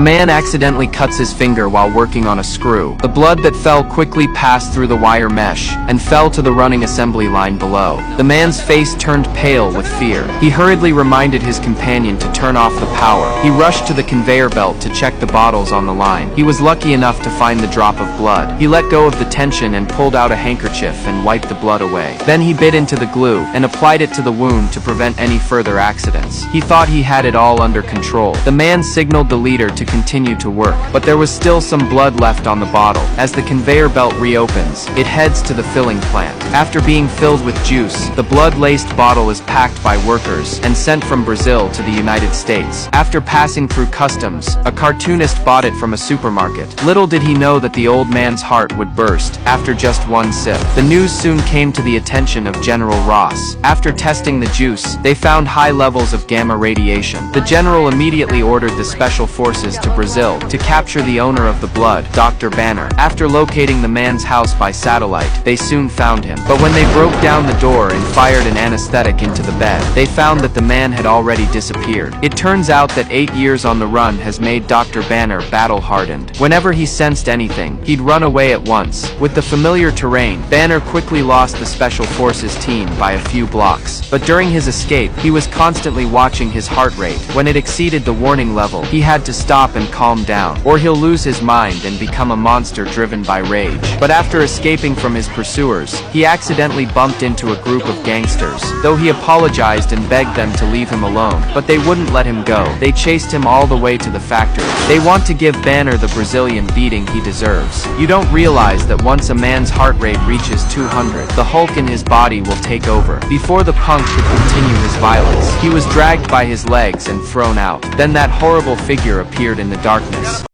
The man accidentally cuts his finger while working on a screw. The blood that fell quickly passed through the wire mesh and fell to the running assembly line below. The man's face turned pale with fear. He hurriedly reminded his companion to turn off the power. He rushed to the conveyor belt to check the bottles on the line. He was lucky enough to find the drop of blood. He let go of the tension and pulled out a handkerchief and wiped the blood away. Then he bit into the glue and applied it to the wound to prevent any further accidents. He thought he had it all under control. The man signaled the leader to continue to work, but there was still some blood left on the bottle. As the conveyor belt reopens, it heads to the filling plant. After being filled with juice, the blood-laced bottle is packed by workers and sent from Brazil to the United States. After passing through customs, a cartoonist bought it from a supermarket. Little did he know that the old man's heart would burst after just one sip. The news soon came to the attention of General Ross. After testing the juice, they found high levels of gamma radiation. The general immediately ordered the special forces to Brazil to capture the owner of the blood, Dr. Banner. After locating the man's house by satellite, they soon found him. But when they broke down the door and fired an anesthetic into the bed, they found that the man had already disappeared. It turns out that 8 years on the run has made Dr. Banner battle-hardened. Whenever he sensed anything, he'd run away at once. With the familiar terrain, Banner quickly lost the Special Forces team by a few blocks. But during his escape, he was constantly watching his heart rate. When it exceeded the warning level, he had to stop and calm down, or he'll lose his mind and become a monster driven by rage. But after escaping from his pursuers, he accidentally bumped into a group of gangsters. Though he apologized and begged them to leave him alone, but they wouldn't let him go. They chased him all the way to the factory. They want to give Banner the Brazilian beating he deserves. You don't realize that once a man's heart rate reaches 200, the Hulk in his body will take over. Before the punk could continue his violence, he was dragged by his legs and thrown out. Then that horrible figure appeared in the darkness.